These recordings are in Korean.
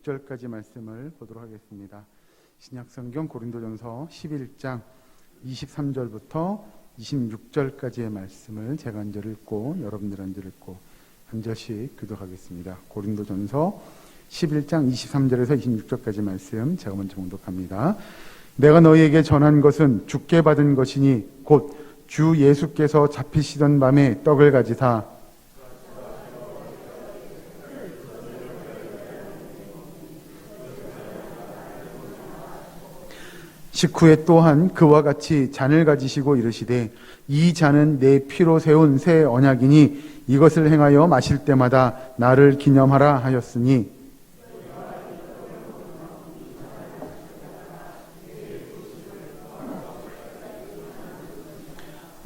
26절까지 말씀을 보도록 하겠습니다. 신약성경 고린도전서 11장 23절부터 26절까지의 말씀을 제가 한 절 읽고 여러분들 한 절 읽고 한 절씩 교독하겠습니다. 고린도전서 11장 23절에서 26절까지 말씀 제가 먼저 봉독합니다. 내가 너희에게 전한 것은 주께 받은 것이니 곧 주 예수께서 잡히시던 밤에 떡을 가지사 식후에 또한 그와 같이 잔을 가지시고 이르시되 이 잔은 내 피로 세운 새 언약이니 이것을 행하여 마실 때마다 나를 기념하라 하였으니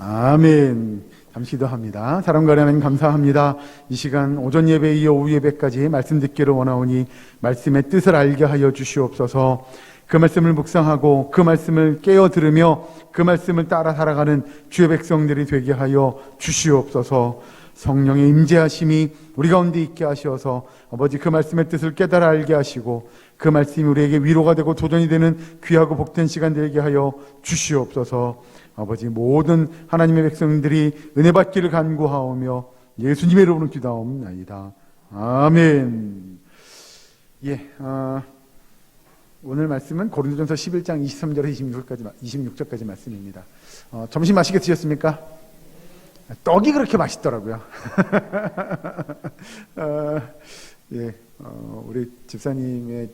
아멘. 잠시 기도합니다. 사랑과 하나님 감사합니다. 이 시간 오전 예배 이어 오후 예배까지 말씀 듣기를 원하오니 말씀의 뜻을 알게 하여 주시옵소서. 그 말씀을 묵상하고 그 말씀을 깨어 들으며 그 말씀을 따라 살아가는 주의 백성들이 되게 하여 주시옵소서. 성령의 임재하심이 우리 가운데 있게 하시어서 아버지 그 말씀의 뜻을 깨달아 알게 하시고 그 말씀이 우리에게 위로가 되고 도전이 되는 귀하고 복된 시간 되게 하여 주시옵소서. 아버지 모든 하나님의 백성들이 은혜 받기를 간구하오며 예수님의 이름으로 기도하옵나이다. 아멘. 오늘 말씀은 고린도전서 11장 23절에서 26절까지 말씀입니다. 점심 맛있게 드셨습니까? 떡이 그렇게 맛있더라고요. 우리 집사님의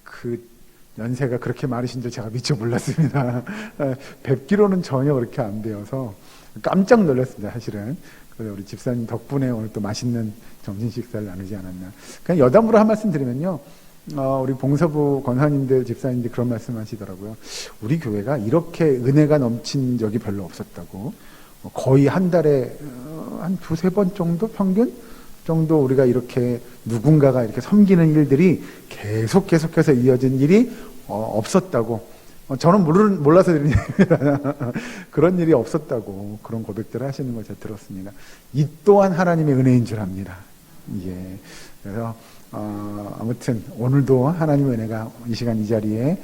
그 연세가 그렇게 많으신 줄 제가 미처 몰랐습니다. 뵙기로는 전혀 그렇게 안 되어서 깜짝 놀랐습니다, 사실은. 그래서 우리 집사님 덕분에 오늘 또 맛있는 점심 식사를 나누지 않았나. 그냥 여담으로 한 말씀 드리면요. 우리 봉사부 권사님들, 집사님들 그런 말씀 하시더라고요. 우리 교회가 이렇게 은혜가 넘친 적이 별로 없었다고. 거의 한 달에 한 두세 번 정도 평균? 정도 우리가 이렇게 누군가가 이렇게 섬기는 일들이 계속해서 이어진 일이 없었다고. 저는 몰라서 드리는 얘기입니다. 그런 일이 없었다고 그런 고백들을 하시는 걸 제가 들었습니다. 이 또한 하나님의 은혜인 줄 압니다. 예. 그래서 아무튼 오늘도 하나님의 은혜가 이 시간 이 자리에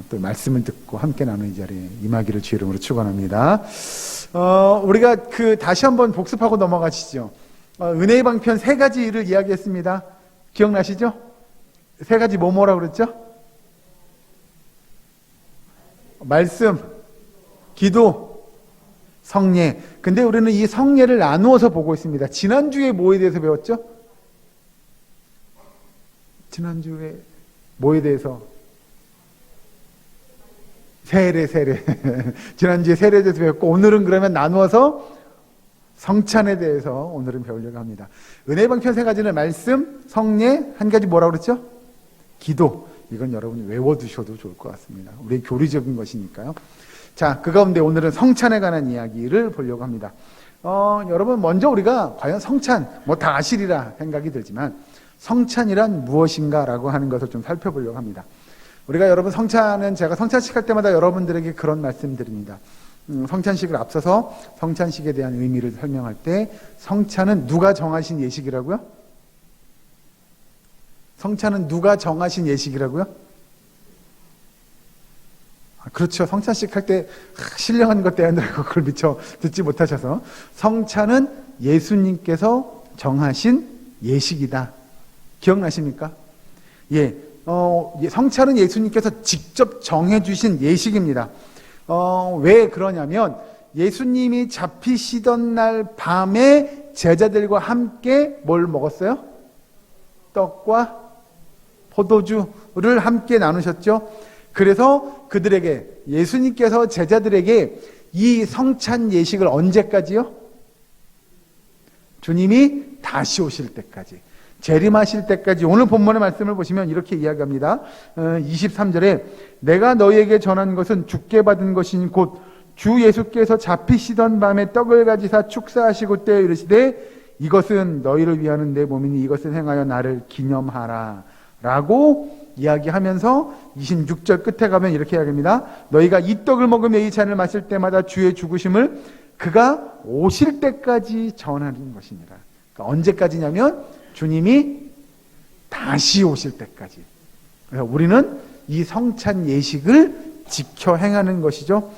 또 말씀을 듣고 함께 나누는 이 자리에 임하기를 주의 이름으로 축원합니다. 우리가 다시 한번 복습하고 넘어가시죠. 은혜의 방편 세 가지를 이야기했습니다. 기억나시죠? 세 가지 뭐라고 그랬죠? 말씀, 기도, 성례. 근데 우리는 이 성례를 나누어서 보고 있습니다. 지난주에 뭐에 대해서 배웠죠? 지난주에 뭐에 대해서? 세례. 지난주에 세례에 대해서 배웠고 오늘은 그러면 나누어서 성찬에 대해서 오늘은 배우려고 합니다. 은혜의 방편 세 가지는 말씀, 성례, 한 가지 뭐라고 그랬죠? 기도. 이건 여러분이 외워두셔도 좋을 것 같습니다. 우리의 교리적인 것이니까요. 자, 그 가운데 오늘은 성찬에 관한 이야기를 보려고 합니다. 여러분 먼저 우리가 과연 성찬, 다 아시리라 생각이 들지만 성찬이란 무엇인가라고 하는 것을 좀 살펴보려고 합니다. 우리가 여러분 성찬은 제가 성찬식 할 때마다 여러분들에게 그런 말씀 드립니다. 성찬식을 앞서서 성찬식에 대한 의미를 설명할 때 성찬은 누가 정하신 예식이라고요? 성찬은 누가 정하신 예식이라고요? 그렇죠. 성찬식 할 때 신령한 것 때문에 그걸 미처 듣지 못하셔서 성찬은 예수님께서 정하신 예식이다. 기억나십니까? 예. 성찬은 예수님께서 직접 정해주신 예식입니다. 왜 그러냐면 예수님이 잡히시던 날 밤에 제자들과 함께 뭘 먹었어요? 떡과 포도주를 함께 나누셨죠. 그래서 그들에게 예수님께서 제자들에게 이 성찬 예식을 언제까지요? 주님이 다시 오실 때까지, 재림하실 때까지. 오늘 본문의 말씀을 보시면 이렇게 이야기합니다. 23절에 내가 너희에게 전한 것은 주께 받은 것이니 곧 주 예수께서 잡히시던 밤에 떡을 가지사 축사하시고 때에 이르시되 이것은 너희를 위하는 내 몸이니 이것을 행하여 나를 기념하라 라고 이야기하면서 26절 끝에 가면 이렇게 이야기합니다. 너희가 이 떡을 먹으며 이 잔을 마실 때마다 주의 죽으심을 그가 오실 때까지 전하는 것이니라. 그러니까 언제까지냐면 주님이 다시 오실 때까지. 그래서 우리는 이 성찬 예식을 지켜 행하는 것이죠.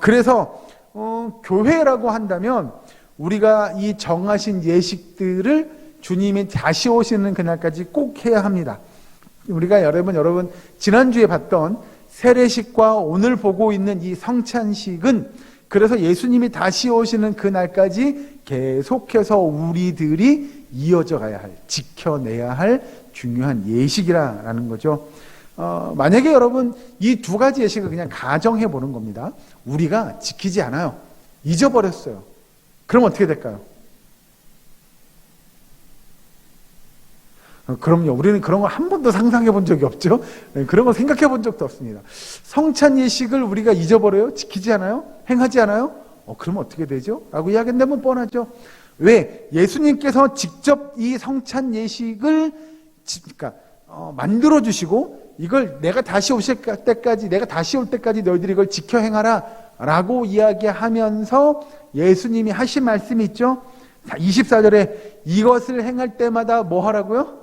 그래서 교회라고 한다면 우리가 이 정하신 예식들을 주님이 다시 오시는 그날까지 꼭 해야 합니다. 우리가 여러분 지난주에 봤던 세례식과 오늘 보고 있는 이 성찬식은 그래서 예수님이 다시 오시는 그날까지 계속해서 우리들이 이어져 가야 할, 지켜내야 할 중요한 예식이라는 거죠. 만약에 여러분 이 두 가지 예식을 그냥 가정해 보는 겁니다. 우리가 지키지 않아요. 잊어버렸어요. 그럼 어떻게 될까요? 그럼요. 우리는 그런 걸 한 번도 상상해 본 적이 없죠. 그런 걸 생각해 본 적도 없습니다. 성찬 예식을 우리가 잊어버려요? 지키지 않아요? 행하지 않아요? 그러면 어떻게 되죠? 라고 이야기한다면 뻔하죠. 왜? 예수님께서 직접 이 성찬 예식을 만들어 주시고 이걸 내가 다시 올 때까지 너희들이 이걸 지켜 행하라 라고 이야기하면서 예수님이 하신 말씀이 있죠. 24절에 이것을 행할 때마다 뭐 하라고요?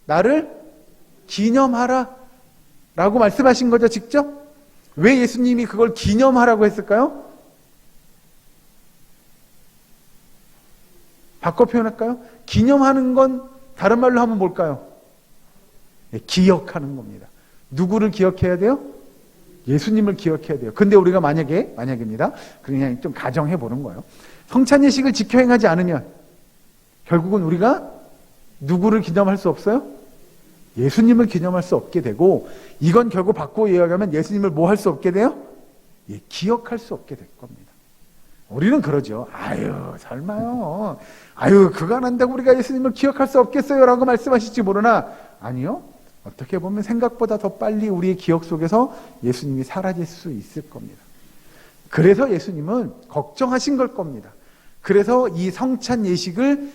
나를 기념하라 라고 말씀하신 거죠, 직접? 왜 예수님이 그걸 기념하라고 했을까요? 바꿔 표현할까요? 기념하는 건 다른 말로 하면 뭘까요? 기억하는 겁니다. 누구를 기억해야 돼요? 예수님을 기억해야 돼요. 근데 우리가 만약입니다. 그냥 좀 가정해 보는 거예요. 성찬 예식을 지켜 행하지 않으면 결국은 우리가 누구를 기념할 수 없어요? 예수님을 기념할 수 없게 되고, 이건 결국 바꾸어 이야기하면 예수님을 뭐 할 수 없게 돼요? 기억할 수 없게 될 겁니다. 우리는 그러죠. 설마요. 그거 안 한다고 우리가 예수님을 기억할 수 없겠어요? 라고 말씀하실지 모르나, 아니요. 어떻게 보면 생각보다 더 빨리 우리의 기억 속에서 예수님이 사라질 수 있을 겁니다. 그래서 예수님은 걱정하신 걸 겁니다. 그래서 이 성찬 예식을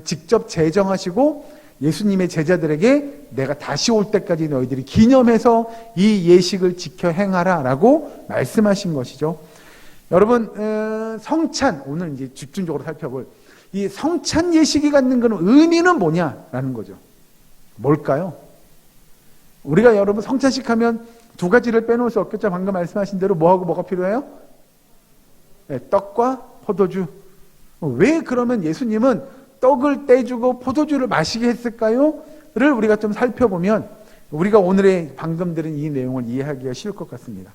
직접 제정하시고 예수님의 제자들에게 내가 다시 올 때까지 너희들이 기념해서 이 예식을 지켜 행하라 라고 말씀하신 것이죠. 여러분, 성찬, 오늘 이제 집중적으로 살펴볼 이 성찬 예식이 갖는 그런 의미는 뭐냐라는 거죠. 뭘까요? 우리가 여러분 성찬식 하면 두 가지를 빼놓을 수 없겠죠. 방금 말씀하신 대로 뭐하고 뭐가 필요해요? 떡과 포도주. 왜 그러면 예수님은 떡을 떼주고 포도주를 마시게 했을까요? 를 우리가 좀 살펴보면 우리가 오늘의 방금 들은 이 내용을 이해하기가 쉬울 것 같습니다.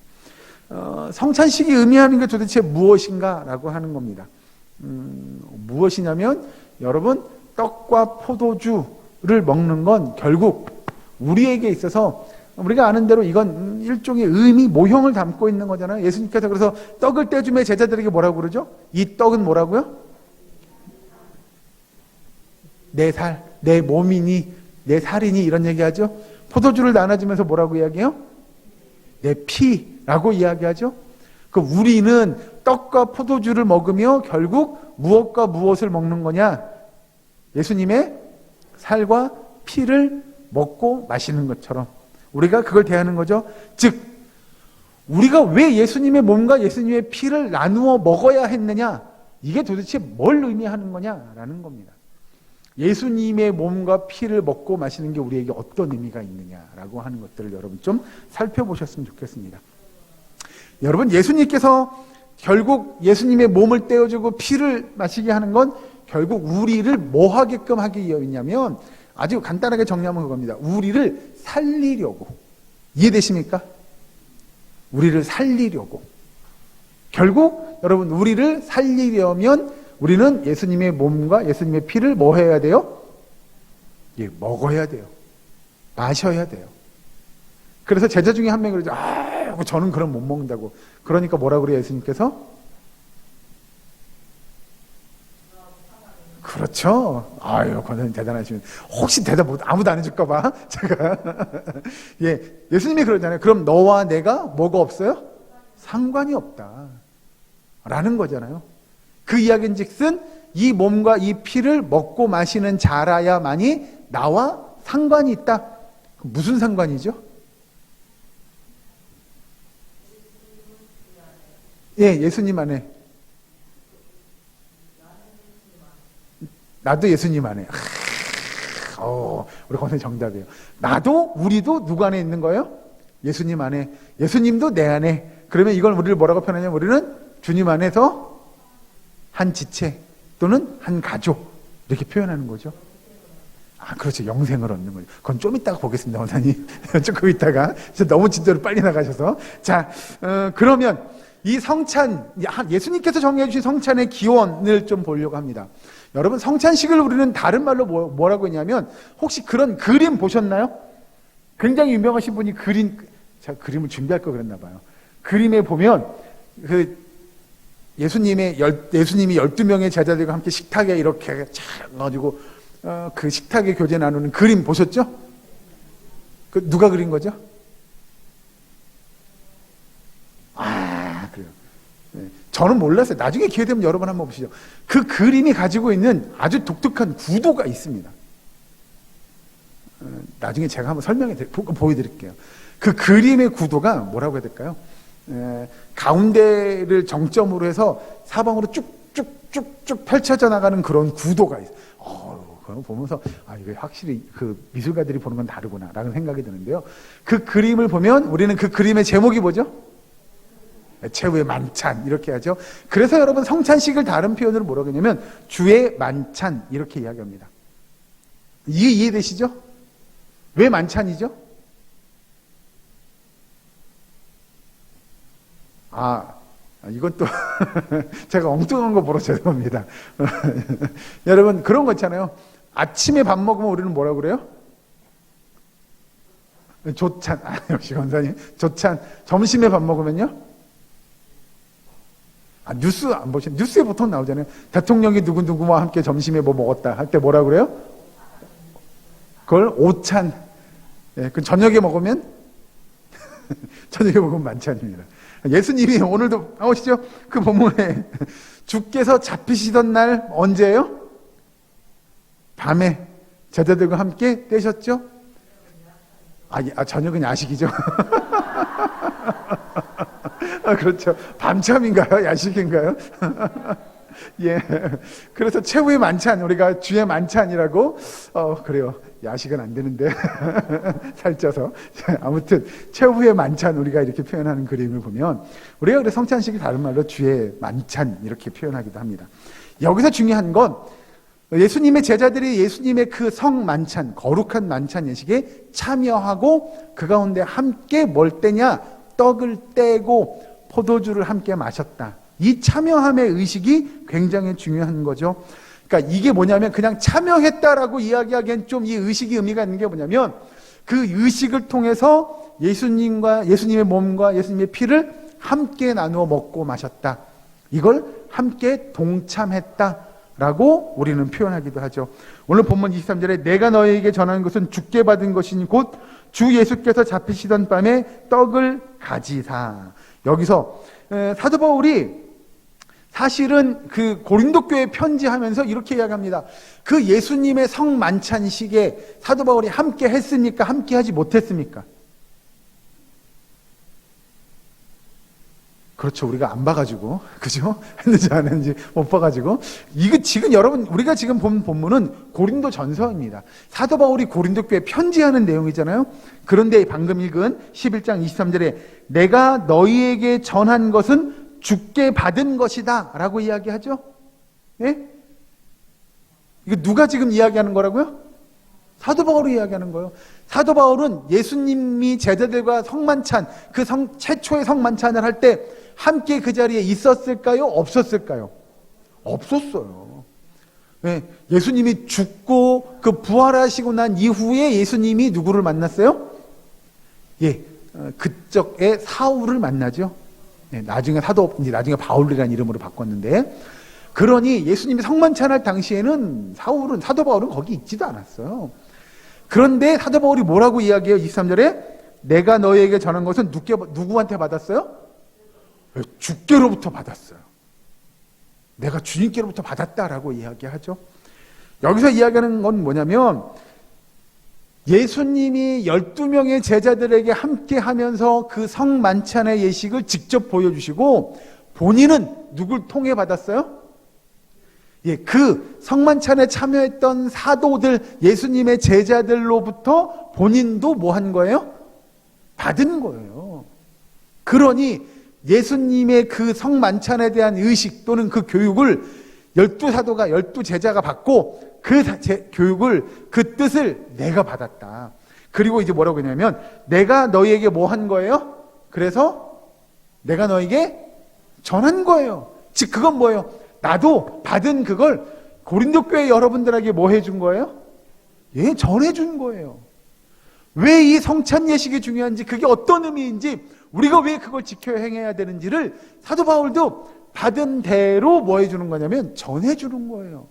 성찬식이 의미하는 게 도대체 무엇인가 라고 하는 겁니다. 무엇이냐면 여러분 떡과 포도주를 먹는 건 결국 우리에게 있어서 우리가 아는 대로 이건 일종의 의미, 모형을 담고 있는 거잖아요. 예수님께서 그래서 떡을 떼주며 제자들에게 뭐라고 그러죠? 이 떡은 뭐라고요? 내 살, 내 몸이니, 내 살이니 이런 얘기하죠. 포도주를 나눠주면서 뭐라고 이야기해요? 내 피라고 이야기하죠. 우리는 떡과 포도주를 먹으며 결국 무엇과 무엇을 먹는 거냐? 예수님의 살과 피를 먹고 마시는 것처럼 우리가 그걸 대하는 거죠. 즉 우리가 왜 예수님의 몸과 예수님의 피를 나누어 먹어야 했느냐? 이게 도대체 뭘 의미하는 거냐라는 겁니다. 예수님의 몸과 피를 먹고 마시는 게 우리에게 어떤 의미가 있느냐라고 하는 것들을 여러분 좀 살펴보셨으면 좋겠습니다. 여러분 예수님께서 결국 예수님의 몸을 떼어주고 피를 마시게 하는 건 결국 우리를 뭐 하게끔 하기 위함이냐면 아주 간단하게 정리하면 그겁니다. 우리를 살리려고. 이해되십니까? 우리를 살리려고. 결국 여러분 우리를 살리려면 우리는 예수님의 몸과 예수님의 피를 뭐 해야 돼요? 먹어야 돼요. 마셔야 돼요. 그래서 제자 중에 한 명이 그러죠. 저는 그럼 못 먹는다고. 그러니까 뭐라고 그래요, 예수님께서? 그렇죠. 권사님 대단하시면. 혹시 대답 아무도 안 해줄까봐. 제가. 예수님이 그러잖아요. 그럼 너와 내가 뭐가 없어요? 상관이 없다. 라는 거잖아요. 그 이야기인 즉슨 이 몸과 이 피를 먹고 마시는 자라야만이 나와 상관이 있다. 무슨 상관이죠? 예수님 안에. 나도 예수님 안에. 우리 권사님 정답이에요. 나도 우리도 누구 안에 있는 거예요? 예수님 안에. 예수님도 내 안에. 그러면 이걸 우리를 뭐라고 표현하냐면 우리는 주님 안에서 한 지체 또는 한 가족 이렇게 표현하는 거죠. 그렇죠. 영생을 얻는 거죠. 그건 좀 이따가 보겠습니다, 원사님. 조금 이따가. 너무 진짜로 빨리 나가셔서. 자, 그러면 이 성찬, 예수님께서 정해 주신 성찬의 기원을 좀 보려고 합니다. 여러분, 성찬식을 우리는 다른 말로 뭐라고 했냐면, 혹시 그런 그림 보셨나요? 굉장히 유명하신 분이 제가 그림을 준비할 거 그랬나 봐요. 그림에 보면, 예수님이 12명의 제자들과 함께 식탁에 이렇게 착 넣어가지고, 그 식탁에 교제 나누는 그림 보셨죠? 누가 그린 거죠? 그래요. 네. 저는 몰랐어요. 나중에 기회 되면 여러분 한번 보시죠. 그 그림이 가지고 있는 아주 독특한 구도가 있습니다. 나중에 제가 한번 보여드릴게요. 그 그림의 구도가 뭐라고 해야 될까요? 가운데를 정점으로 해서 사방으로 쭉쭉쭉쭉 펼쳐져 나가는 그런 구도가 있어요. 그거 보면서 이거 확실히 그 미술가들이 보는 건 다르구나 라는 생각이 드는데요. 그 그림을 보면 우리는 그 그림의 제목이 뭐죠? 최후의 만찬 이렇게 하죠. 그래서 여러분 성찬식을 다른 표현으로 뭐라고 하냐면 주의 만찬 이렇게 이야기합니다. 이해되시죠? 왜 만찬이죠? 이건 또 제가 엉뚱한 거 보러 죄송합니다. 여러분 그런 거 있잖아요. 아침에 밥 먹으면 우리는 뭐라고 그래요? 조찬. 역시 권사님. 조찬. 점심에 밥 먹으면요? 뉴스 안 보시나요? 뉴스에 보통 나오잖아요. 대통령이 누구누구와 함께 점심에 뭐 먹었다 할 때 뭐라 그래요? 그걸 오찬. 그 저녁에 먹으면 저녁에 먹으면 만찬입니다. 예수님이 오늘도 나오시죠? 그 본문에 주께서 잡히시던 날 언제예요? 밤에 제자들과 함께 떼셨죠? 저녁은 야식이죠. 그렇죠. 밤참인가요? 야식인가요? 예. 그래서 최후의 만찬, 우리가 주의 만찬이라고, 그래요. 야식은 안 되는데. 살쪄서. 아무튼, 최후의 만찬, 우리가 이렇게 표현하는 그림을 보면, 우리가 그래 성찬식이 다른 말로 주의 만찬, 이렇게 표현하기도 합니다. 여기서 중요한 건, 예수님의 제자들이 예수님의 그 성만찬, 거룩한 만찬 예식에 참여하고, 그 가운데 함께 뭘 떼냐? 떡을 떼고, 포도주를 함께 마셨다. 이 참여함의 의식이 굉장히 중요한 거죠. 그러니까 이게 뭐냐면 그냥 참여했다라고 이야기하기엔 좀 이 의식이 의미가 있는 게 뭐냐면 그 의식을 통해서 예수님의 몸과 예수님의 피를 함께 나누어 먹고 마셨다. 이걸 함께 동참했다라고 우리는 표현하기도 하죠. 오늘 본문 23절에 내가 너희에게 전하는 것은 주께 받은 것이니 곧 주 예수께서 잡히시던 밤에 떡을 가지사. 여기서 사도 바울이 사실은 그 고린도 교회 편지하면서 이렇게 이야기합니다. 그 예수님의 성만찬식에 사도 바울이 함께 했습니까? 함께 하지 못했습니까? 그렇죠. 우리가 안 봐가지고, 그죠? 했는지 안 했는지 못 봐가지고. 이거 지금 여러분, 우리가 지금 본 본문은 고린도 전서입니다. 사도 바울이 고린도 교회에 편지하는 내용이잖아요. 그런데 방금 읽은 11장 23절에 내가 너희에게 전한 것은 주께 받은 것이다 라고 이야기하죠. 예? 이거 누가 지금 이야기하는 거라고요? 사도 바울이 이야기하는 거예요. 사도 바울은 예수님이 제자들과 성만찬, 최초의 성만찬을 할 때 함께 그 자리에 있었을까요? 없었을까요? 없었어요. 네, 예수님이 죽고 그 부활하시고 난 이후에 예수님이 누구를 만났어요? 예, 그쪽에 사울을 만나죠. 네, 나중에 나중에 바울이라는 이름으로 바꿨는데, 그러니 예수님이 성만찬할 당시에는 사도 바울은 거기 있지도 않았어요. 그런데 사도 바울이 뭐라고 이야기해요? 23절에 내가 너희에게 전한 것은 누구한테 받았어요? 주께로부터 받았어요. 내가 주님께로부터 받았다라고 이야기하죠. 여기서 이야기하는 건 뭐냐면 예수님이 12명의 제자들에게 함께 하면서 그 성만찬의 예식을 직접 보여주시고 본인은 누굴 통해 받았어요? 예, 그 성만찬에 참여했던 사도들, 예수님의 제자들로부터 본인도 뭐 한 거예요? 받은 거예요. 그러니 예수님의 그 성만찬에 대한 의식 또는 그 교육을 12사도가 12제자가 받고 그 교육을, 그 뜻을 내가 받았다. 그리고 이제 뭐라고 했냐면 내가 너희에게 뭐 한 거예요? 그래서 내가 너에게 전한 거예요. 즉 그건 뭐예요? 나도 받은 그걸 고린도 교회 여러분들에게 뭐 해준 거예요? 예, 전해준 거예요. 왜 이 성찬 예식이 중요한지, 그게 어떤 의미인지, 우리가 왜 그걸 지켜 행해야 되는지를 사도 바울도 받은 대로 뭐 해주는 거냐면 전해주는 거예요.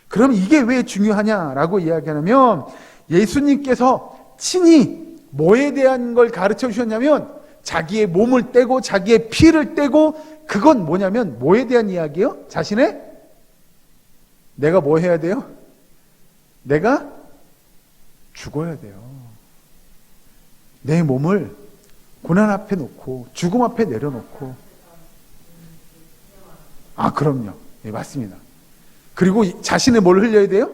그럼 이게 왜 중요하냐라고 이야기하면 예수님께서 친히 뭐에 대한 걸 가르쳐 주셨냐면 자기의 몸을 떼고 자기의 피를 떼고, 그건 뭐냐면 뭐에 대한 이야기예요? 자신의, 내가 뭐 해야 돼요? 내가 죽어야 돼요. 내 몸을 고난 앞에 놓고 죽음 앞에 내려놓고. 아, 그럼요. 네, 맞습니다. 그리고 자신의 뭘 흘려야 돼요?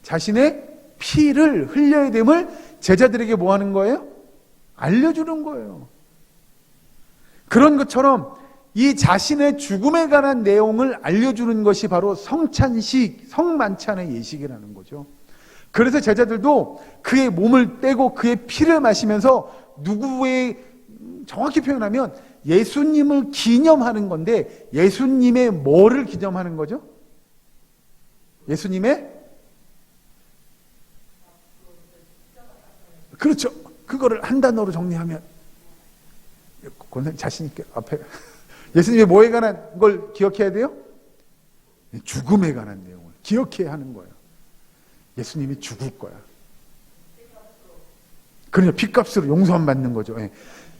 자신의 피를 흘려야 됨을 제자들에게 뭐 하는 거예요? 알려주는 거예요. 그런 것처럼 이 자신의 죽음에 관한 내용을 알려주는 것이 바로 성찬식, 성만찬의 예식이라는 거죠. 그래서 제자들도 그의 몸을 떼고 그의 피를 마시면서 누구의, 정확히 표현하면 예수님을 기념하는 건데, 예수님의 뭐를 기념하는 거죠? 예수님의, 그렇죠. 그거를 한 단어로 정리하면, 권사님 자신 있게 앞에, 예수님의 뭐에 관한 걸 기억해야 돼요? 죽음에 관한 내용을 기억해야 하는 거예요. 예수님이 죽을 거야. 그러니까 피값으로 용서함 받는 거죠. 예.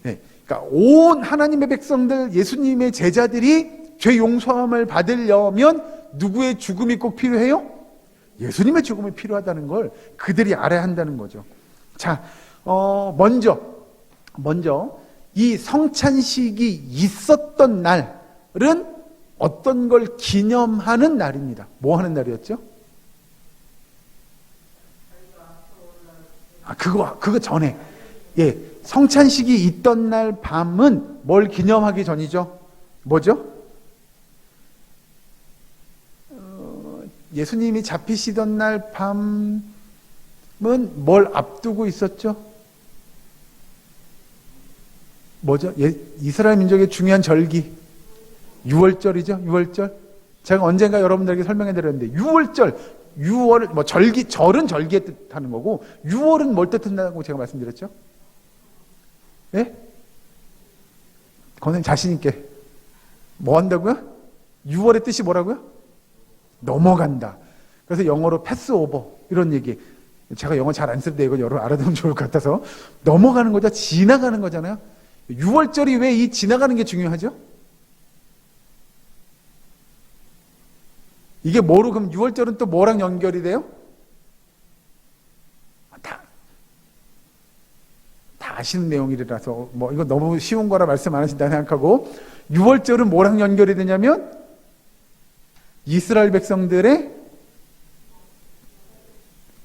예. 그러니까 온 하나님의 백성들, 예수님의 제자들이 죄 용서함을 받으려면 누구의 죽음이 꼭 필요해요? 예수님의 죽음이 필요하다는 걸 그들이 알아야 한다는 거죠. 자, 먼저 이 성찬식이 있었던 날은 어떤 걸 기념하는 날입니다. 뭐 하는 날이었죠? 아, 그거 전에. 예, 성찬식이 있던 날 밤은 뭘 기념하기 전이죠? 뭐죠? 예수님이 잡히시던 날 밤은 뭘 앞두고 있었죠? 뭐죠? 이스라엘 민족의 중요한 절기. 6월절이죠? 6월절. 제가 언젠가 여러분들에게 설명해 드렸는데, 6월절, 6월, 뭐 절기, 절은 절기에 뜻하는 거고, 6월은 뭘 뜻한다고 제가 말씀드렸죠? 예? 권사님 자신있게. 뭐 한다고요? 6월의 뜻이 뭐라고요? 넘어간다. 그래서 영어로 패스오버, 이런 얘기. 제가 영어 잘 안 쓸 때 이거 여러분 알아두면 좋을 것 같아서. 넘어가는 거죠. 지나가는 거잖아요. 6월절이 왜 이 지나가는 게 중요하죠? 이게 뭐로, 그럼 6월절은 또 뭐랑 연결이 돼요? 다 아시는 내용이라서 뭐 이거 너무 쉬운 거라 말씀 안 하신다 생각하고, 6월절은 뭐랑 연결이 되냐면 이스라엘 백성들의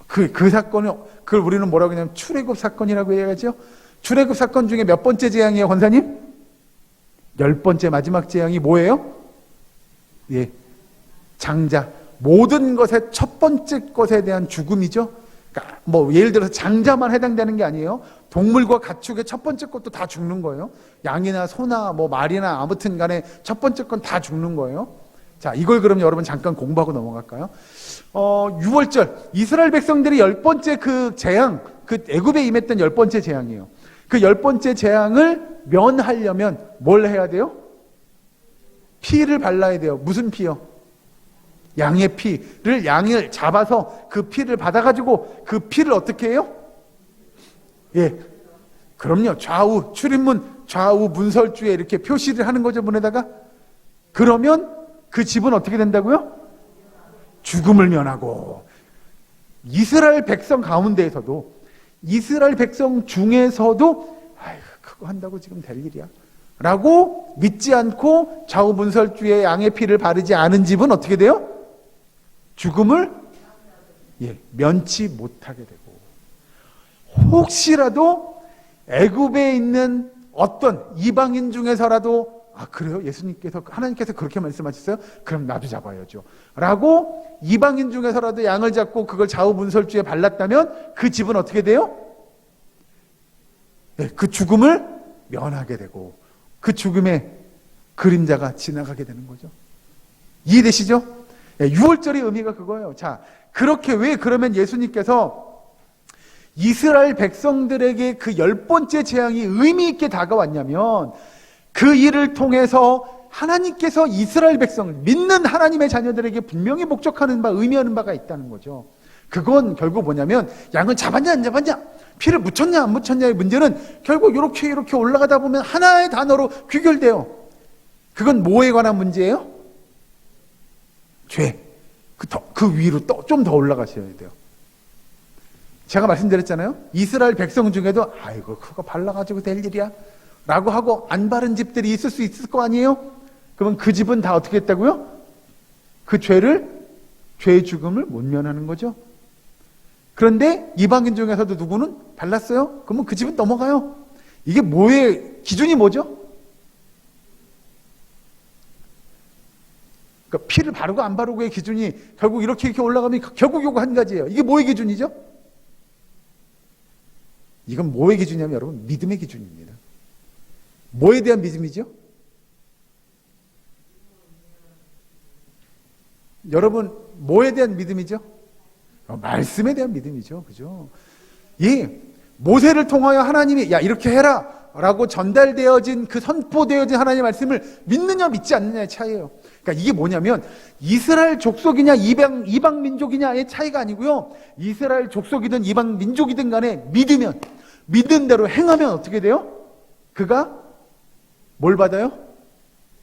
그 사건을, 그걸 우리는 뭐라고 하냐면 출애굽 사건이라고 해야죠. 출애굽 사건 중에 몇 번째 재앙이에요, 권사님? 10번째 마지막 재앙이 뭐예요? 예, 장자. 모든 것의 첫 번째 것에 대한 죽음이죠. 그러니까 뭐 예를 들어서 장자만 해당되는 게 아니에요. 동물과 가축의 첫 번째 것도 다 죽는 거예요. 양이나 소나 뭐 말이나 아무튼 간에 첫 번째 건 다 죽는 거예요. 자, 이걸 그럼 여러분 잠깐 공부하고 넘어갈까요? 6월절, 이스라엘 백성들이 10번째 그 재앙, 그 애굽에 임했던 10번째 재앙이에요. 그 10번째 재앙을 면하려면 뭘 해야 돼요? 피를 발라야 돼요. 무슨 피요? 양의 피를, 양을 잡아서 그 피를 받아가지고 그 피를 어떻게 해요? 예, 그럼요. 좌우, 출입문 좌우 문설주에 이렇게 표시를 하는 거죠, 문에다가. 그러면 그 집은 어떻게 된다고요? 죽음을 면하고. 이스라엘 백성 가운데에서도, 이스라엘 백성 중에서도, 아이고, 그거 한다고 지금 될 일이야. 라고 믿지 않고 좌우문설주의 양의 피를 바르지 않은 집은 어떻게 돼요? 죽음을 면치 못하게 되고, 혹시라도 애굽에 있는 어떤 이방인 중에서라도 그래요? 하나님께서 그렇게 말씀하셨어요? 그럼 나도 잡아야죠 라고 이방인 중에서라도 양을 잡고 그걸 좌우문설주에 발랐다면 그 집은 어떻게 돼요? 그 죽음을 면하게 되고 그 죽음의 그림자가 지나가게 되는 거죠. 이해되시죠? 유월절의 의미가 그거예요. 자, 그렇게 왜 그러면 예수님께서 이스라엘 백성들에게 그 10번째 재앙이 의미 있게 다가왔냐면, 그 일을 통해서 하나님께서 이스라엘 백성을, 믿는 하나님의 자녀들에게 분명히 목적하는 바, 의미하는 바가 있다는 거죠. 그건 결국 뭐냐면, 양을 잡았냐 안 잡았냐, 피를 묻혔냐 안 묻혔냐의 문제는 결국 이렇게 올라가다 보면 하나의 단어로 귀결돼요. 그건 뭐에 관한 문제예요? 죄. 그 위로 좀 더 올라가셔야 돼요. 제가 말씀드렸잖아요. 이스라엘 백성 중에도 아이고 그거 발라가지고 될 일이야 라고 하고 안 바른 집들이 있을 수 있을 거 아니에요? 그러면 그 집은 다 어떻게 했다고요? 그 죄의 죽음을 못 면하는 거죠. 그런데 이방인 중에서도 누구는 발랐어요? 그러면 그 집은 넘어가요. 이게 기준이 뭐죠? 그러니까 피를 바르고 안 바르고의 기준이 결국 이렇게 올라가면 결국 요거 한 가지예요. 이게 뭐의 기준이죠? 이건 뭐의 기준이냐면 여러분, 믿음의 기준입니다. 뭐에 대한 믿음이죠? 여러분, 뭐에 대한 믿음이죠? 말씀에 대한 믿음이죠. 그죠? 모세를 통하여 하나님이 야 이렇게 해라 라고 전달되어진, 그 선포되어진 하나님의 말씀을 믿느냐 믿지 않느냐의 차이예요. 그러니까 이게 뭐냐면 이스라엘 족속이냐 이방 민족이냐의 차이가 아니고요, 이스라엘 족속이든 이방 민족이든 간에 믿은 대로 행하면 어떻게 돼요? 그가 뭘 받아요?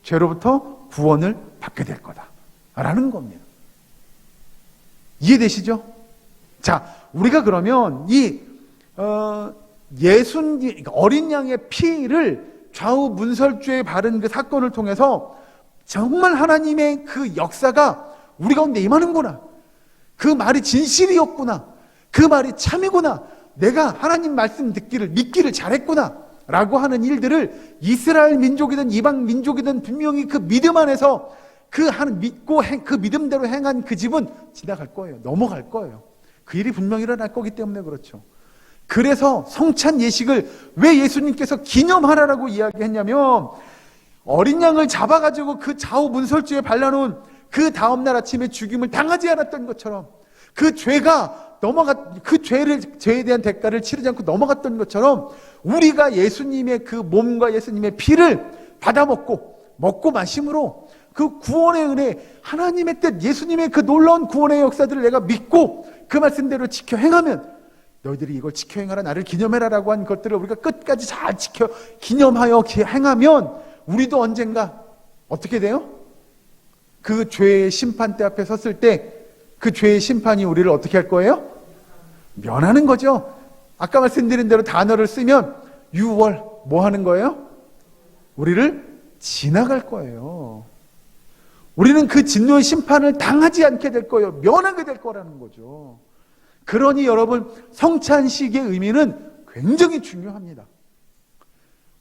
죄로부터 구원을 받게 될 거다 라는 겁니다. 이해되시죠? 자, 우리가 그러면 어린 양의 피를 좌우 문설주에 바른 그 사건을 통해서 정말 하나님의 그 역사가 우리 가운데 임하는구나, 그 말이 진실이었구나, 그 말이 참이구나, 내가 하나님 말씀 믿기를 잘했구나 라고 하는 일들을 이스라엘 민족이든 이방 민족이든 분명히 그 믿음 안에서 믿고 그 믿음대로 행한 그 집은 지나갈 거예요. 넘어갈 거예요. 그 일이 분명히 일어날 거기 때문에 그렇죠. 그래서 성찬 예식을 왜 예수님께서 기념하라라고 이야기했냐면, 어린 양을 잡아가지고 그 좌우 문설주에 발라놓은 그 다음날 아침에 죽임을 당하지 않았던 것처럼, 그 죄에 대한 대가를 치르지 않고 넘어갔던 것처럼, 우리가 예수님의 그 몸과 예수님의 피를 받아 먹고 마심으로 그 구원의 은혜, 하나님의 뜻, 예수님의 그 놀라운 구원의 역사들을 내가 믿고 그 말씀대로 지켜 행하면, 너희들이 이걸 지켜 행하라, 나를 기념해라 라고 한 것들을 우리가 끝까지 잘 지켜 기념하여 행하면 우리도 언젠가 어떻게 돼요? 그 죄의 심판대 앞에 섰을 때 그 죄의 심판이 우리를 어떻게 할 거예요? 면하는 거죠. 아까 말씀드린 대로 단어를 쓰면 유월 뭐 하는 거예요? 우리를 지나갈 거예요. 우리는 그 진노의 심판을 당하지 않게 될 거예요. 면하게 될 거라는 거죠. 그러니 여러분, 성찬식의 의미는 굉장히 중요합니다.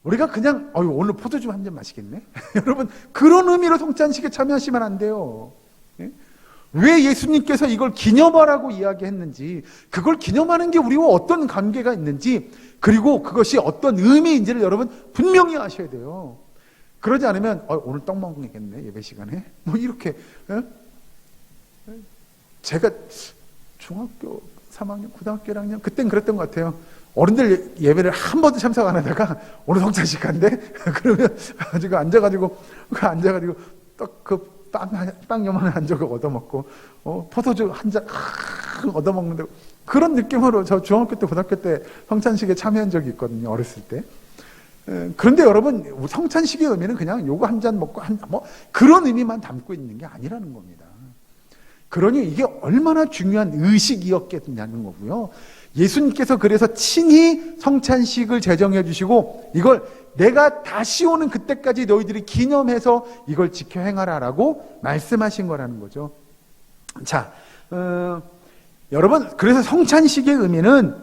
우리가 그냥 오늘 포도주 한 잔 마시겠네? 여러분, 그런 의미로 성찬식에 참여하시면 안 돼요. 왜 예수님께서 이걸 기념하라고 이야기했는지, 그걸 기념하는 게 우리와 어떤 관계가 있는지, 그리고 그것이 어떤 의미인지를 여러분 분명히 아셔야 돼요. 그러지 않으면 오늘 떡 먹겠네 예배 시간에 뭐 이렇게. 제가 중학교 3학년 고등학교 1학년 그땐 그랬던 것 같아요. 어른들 예배를 한 번도 참석 안 하다가 오늘 성찬식 간대 그러면 지금 앉아가지고 빵 요만한 한 조각 얻어먹고 포도주 한 잔 얻어먹는데, 그런 느낌으로 저 중학교 때 고등학교 때 성찬식에 참여한 적이 있거든요, 어렸을 때. 그런데 여러분, 성찬식의 의미는 그냥 요거 한 잔 먹고 그런 의미만 담고 있는 게 아니라는 겁니다. 그러니 이게 얼마나 중요한 의식이었겠냐는 거고요. 예수님께서 그래서 친히 성찬식을 제정해 주시고 이걸 내가 다시 오는 그때까지 너희들이 기념해서 이걸 지켜 행하라라고 말씀하신 거라는 거죠. 자, 여러분, 그래서 성찬식의 의미는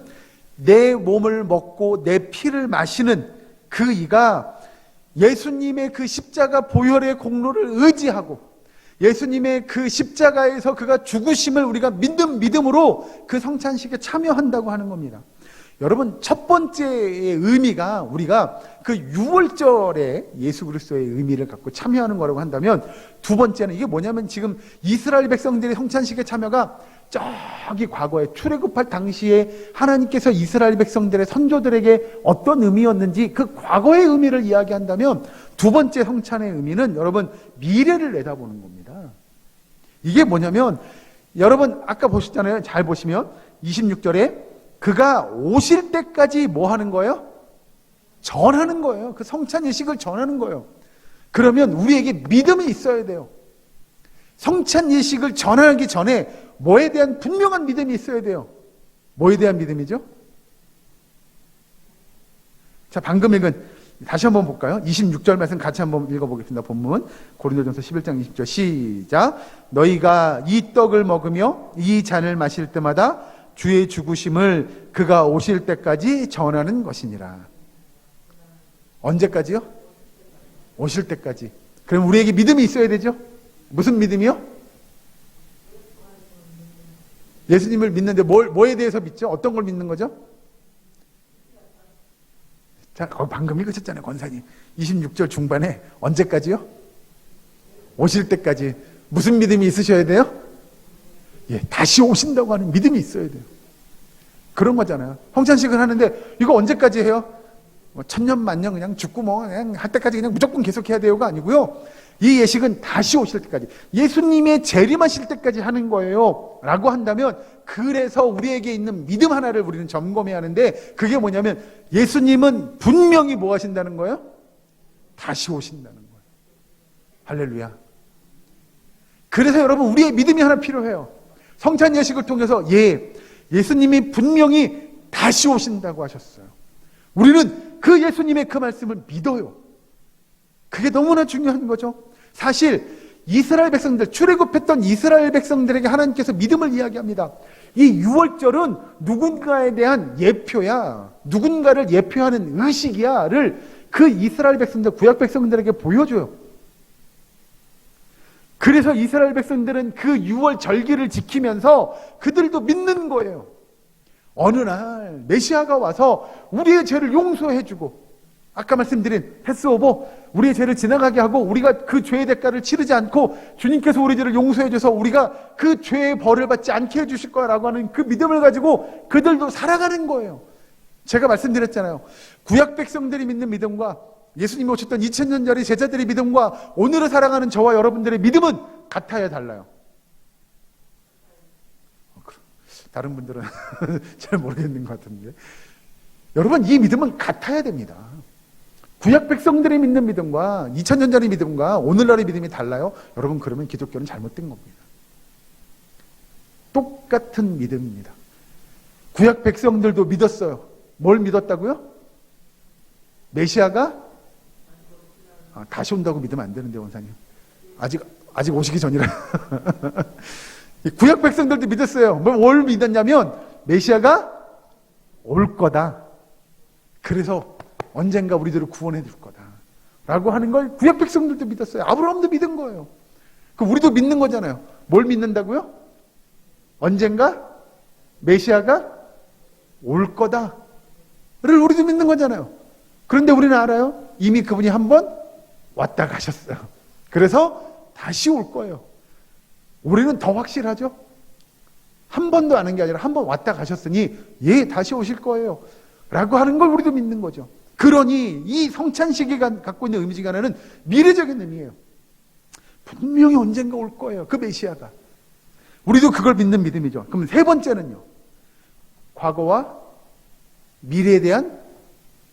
내 몸을 먹고 내 피를 마시는 그 이가 예수님의 그 십자가 보혈의 공로를 의지하고 예수님의 그 십자가에서 그가 죽으심을 우리가 믿음으로 그 성찬식에 참여한다고 하는 겁니다. 여러분, 첫 번째의 의미가 우리가 그 유월절에 예수 그리스도의 의미를 갖고 참여하는 거라고 한다면, 두 번째는 이게 뭐냐면, 지금 이스라엘 백성들의 성찬식에 참여가 저기 과거에 출애굽할 당시에 하나님께서 이스라엘 백성들의 선조들에게 어떤 의미였는지 그 과거의 의미를 이야기한다면, 두 번째 성찬의 의미는 여러분 미래를 내다보는 겁니다. 이게 뭐냐면, 여러분 아까 보셨잖아요. 잘 보시면 26절에 그가 오실 때까지 뭐 하는 거예요? 전하는 거예요. 그 성찬 예식을 전하는 거예요. 그러면 우리에게 믿음이 있어야 돼요. 성찬 예식을 전하기 전에 뭐에 대한 분명한 믿음이 있어야 돼요. 뭐에 대한 믿음이죠? 자, 방금 읽은 다시 한번 볼까요? 26절 말씀 같이 한번 읽어보겠습니다. 본문 고린도전서 11장 20절 시작. 너희가 이 떡을 먹으며 이 잔을 마실 때마다 주의 죽으심을 그가 오실 때까지 전하는 것이니라. 언제까지요? 오실 때까지. 그럼 우리에게 믿음이 있어야 되죠? 무슨 믿음이요? 예수님을 믿는데 뭐에 대해서 믿죠? 어떤 걸 믿는 거죠? 자, 방금 읽으셨잖아요, 권사님. 26절 중반에 언제까지요? 오실 때까지. 무슨 믿음이 있으셔야 돼요? 예, 다시 오신다고 하는 믿음이 있어야 돼요. 그런 거잖아요. 성찬식을 하는데 이거 언제까지 해요? 뭐 천년 만년 그냥 죽고 뭐 그냥 할 때까지 그냥 무조건 계속해야 돼요가 아니고요. 이 예식은 다시 오실 때까지, 예수님의 재림하실 때까지 하는 거예요 라고 한다면, 그래서 우리에게 있는 믿음 하나를 우리는 점검해야 하는데, 그게 뭐냐면 예수님은 분명히 뭐 하신다는 거예요? 다시 오신다는 거예요. 할렐루야. 그래서 여러분, 우리의 믿음이 하나 필요해요. 성찬 예식을 통해서 예수님이 분명히 다시 오신다고 하셨어요. 우리는 그 예수님의 그 말씀을 믿어요. 그게 너무나 중요한 거죠. 사실 이스라엘 백성들, 출애굽했던 이스라엘 백성들에게 하나님께서 믿음을 이야기합니다. 이 유월절은 누군가에 대한 예표야, 누군가를 예표하는 의식이야를 그 이스라엘 백성들, 구약 백성들에게 보여줘요. 그래서 이스라엘 백성들은 그 유월 절기를 지키면서 그들도 믿는 거예요. 어느 날 메시아가 와서 우리의 죄를 용서해주고, 아까 말씀드린 패스오버, 우리의 죄를 지나가게 하고 우리가 그 죄의 대가를 치르지 않고 주님께서 우리 죄를 용서해줘서 우리가 그 죄의 벌을 받지 않게 해주실 거라고 하는 그 믿음을 가지고 그들도 살아가는 거예요. 제가 말씀드렸잖아요. 구약 백성들이 믿는 믿음과 예수님이 오셨던 2000년 전의 제자들의 믿음과 오늘을 살아가는 저와 여러분들의 믿음은 같아야 달라요? 다른 분들은 잘 모르겠는 것 같은데, 여러분, 이 믿음은 같아야 됩니다. 구약 백성들이 믿는 믿음과 2000년 전의 믿음과 오늘날의 믿음이 달라요? 여러분, 그러면 기독교는 잘못된 겁니다. 똑같은 믿음입니다. 구약 백성들도 믿었어요. 뭘 믿었다고요? 메시아가 다시 온다고 믿으면 안 되는데, 원사님. 아직 오시기 전이라. 구약 백성들도 믿었어요. 뭘 믿었냐면 메시아가 올 거다. 그래서 언젠가 우리들을 구원해 줄 거다 라고 하는 걸 구약 백성들도 믿었어요. 아브라함도 믿은 거예요. 그럼 우리도 믿는 거잖아요. 뭘 믿는다고요? 언젠가 메시아가 올 거다를 우리도 믿는 거잖아요. 그런데 우리는 알아요. 이미 그분이 한번 왔다 가셨어요. 그래서 다시 올 거예요. 우리는 더 확실하죠. 한 번도 아는 게 아니라 한 번 왔다 가셨으니 다시 오실 거예요 라고 하는 걸 우리도 믿는 거죠. 그러니 이 성찬식이 갖고 있는 의미가 하나는 미래적인 의미예요. 분명히 언젠가 올 거예요, 그 메시아가. 우리도 그걸 믿는 믿음이죠. 그럼 세 번째는요, 과거와 미래에 대한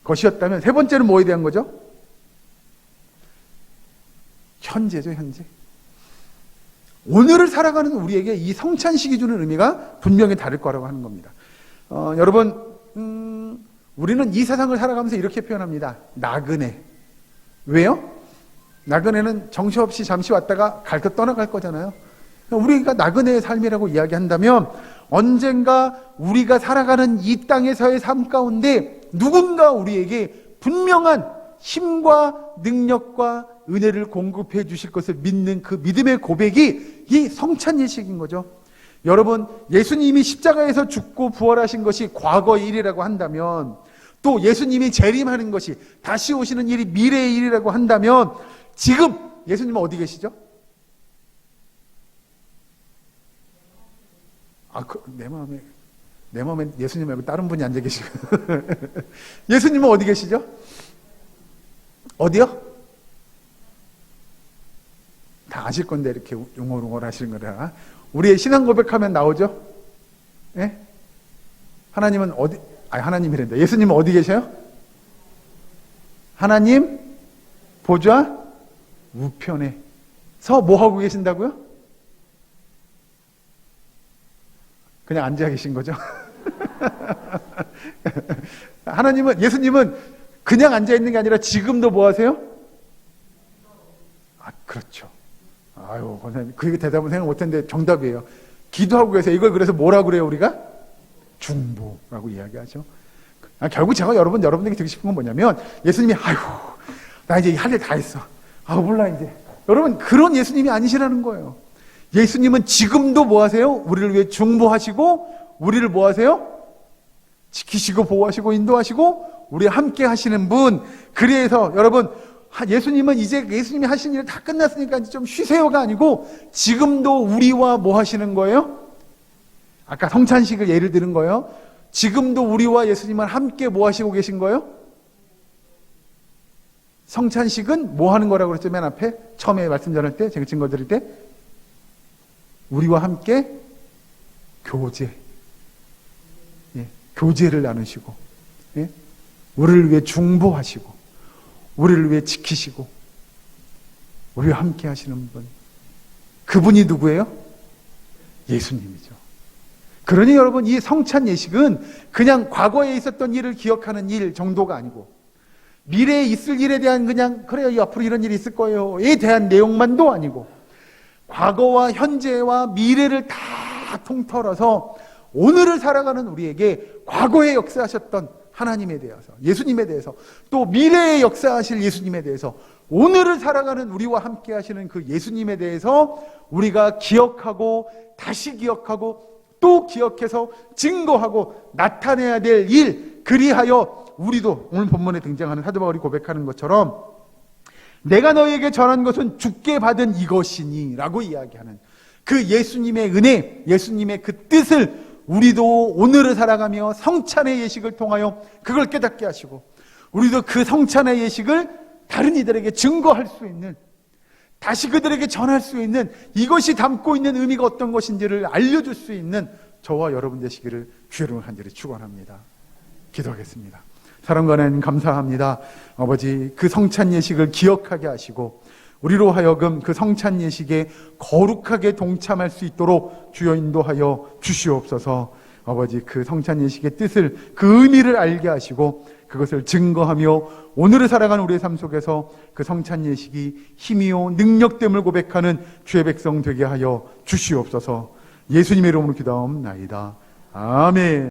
것이었다면 세 번째는 뭐에 대한 거죠? 현재죠, 현재. 오늘을 살아가는 우리에게 이 성찬식이 주는 의미가 분명히 다를 거라고 하는 겁니다. 여러분, 우리는 이 세상을 살아가면서 이렇게 표현합니다. 나그네. 왜요? 나그네는 정처없이 잠시 왔다가 갈 것 떠나갈 거잖아요. 우리가 나그네의 삶이라고 이야기한다면 언젠가 우리가 살아가는 이 땅에서의 삶 가운데 누군가 우리에게 분명한 힘과 능력과 은혜를 공급해 주실 것을 믿는 그 믿음의 고백이 이 성찬 예식인 거죠. 여러분, 예수님이 십자가에서 죽고 부활하신 것이 과거의 일이라고 한다면, 또 예수님이 재림하는 것이 다시 오시는 일이 미래의 일이라고 한다면, 지금 예수님은 어디 계시죠? 내 마음에 예수님 말고 다른 분이 앉아 계시고. 예수님은 어디 계시죠? 어디요? 다 아실 건데 이렇게 웅얼웅얼 하시는 거라. 우리의 신앙 고백하면 나오죠? 예? 하나님은 어디, 하나님이란다. 예수님은 어디 계셔요? 하나님 보좌 우편에서 뭐 하고 계신다고요? 그냥 앉아 계신 거죠? 예수님은 그냥 앉아 있는 게 아니라 지금도 뭐 하세요? 그렇죠. 아유, 권사님, 그 대답은 생각 못 했는데 정답이에요. 기도하고 계세요. 이걸 그래서 뭐라고 그래요, 우리가? 중보라고 이야기하죠. 결국 제가 여러분에게 드리고 싶은 건 뭐냐면, 예수님이, 나 이제 할 일 다 했어. 몰라, 이제. 여러분, 그런 예수님이 아니시라는 거예요. 예수님은 지금도 뭐 하세요? 우리를 위해 중보하시고, 우리를 뭐 하세요? 지키시고, 보호하시고, 인도하시고, 우리와 함께 하시는 분. 그래서 여러분, 예수님은 이제 예수님이 하신 일 다 끝났으니까 좀 쉬세요가 아니고, 지금도 우리와 뭐 하시는 거예요? 아까 성찬식을 예를 드는 거예요. 지금도 우리와 예수님은 함께 뭐 하시고 계신 거예요? 성찬식은 뭐 하는 거라고 그랬죠? 맨 앞에 처음에 말씀 전할 때, 제가 증거 드릴 때 우리와 함께 교제를 나누시고, 우리를 위해 중보하시고, 우리를 위해 지키시고, 우리와 함께 하시는 분, 그분이 누구예요? 예수님이죠. 그러니 여러분, 이 성찬 예식은 그냥 과거에 있었던 일을 기억하는 일 정도가 아니고, 미래에 있을 일에 대한 그래요, 앞으로 이런 일이 있을 거예요에 대한 내용만도 아니고, 과거와 현재와 미래를 다 통틀어서 오늘을 살아가는 우리에게 과거에 역사하셨던 하나님에 대해서, 예수님에 대해서, 또 미래에 역사하실 예수님에 대해서, 오늘을 살아가는 우리와 함께 하시는 그 예수님에 대해서 우리가 기억하고, 다시 기억하고, 또 기억해서 증거하고 나타내야 될 일, 그리하여 우리도 오늘 본문에 등장하는 사도 바울이 고백하는 것처럼 내가 너희에게 전한 것은 주께 받은 이것이니 라고 이야기하는 그 예수님의 은혜, 예수님의 그 뜻을 우리도 오늘을 살아가며 성찬의 예식을 통하여 그걸 깨닫게 하시고, 우리도 그 성찬의 예식을 다른 이들에게 증거할 수 있는, 다시 그들에게 전할 수 있는, 이것이 담고 있는 의미가 어떤 것인지를 알려줄 수 있는 저와 여러분 되시기를 주여로 간절히 축원합니다. 기도하겠습니다. 사랑과 하나님 감사합니다. 아버지, 그 성찬 예식을 기억하게 하시고 우리로 하여금 그 성찬 예식에 거룩하게 동참할 수 있도록 주여 인도하여 주시옵소서. 아버지, 그 성찬 예식의 뜻을, 그 의미를 알게 하시고 그것을 증거하며 오늘을 살아가는 우리의 삶 속에서 그 성찬 예식이 힘이요 능력됨을 고백하는 주의 백성 되게 하여 주시옵소서. 예수님의 이름으로 기도하옵나이다. 아멘.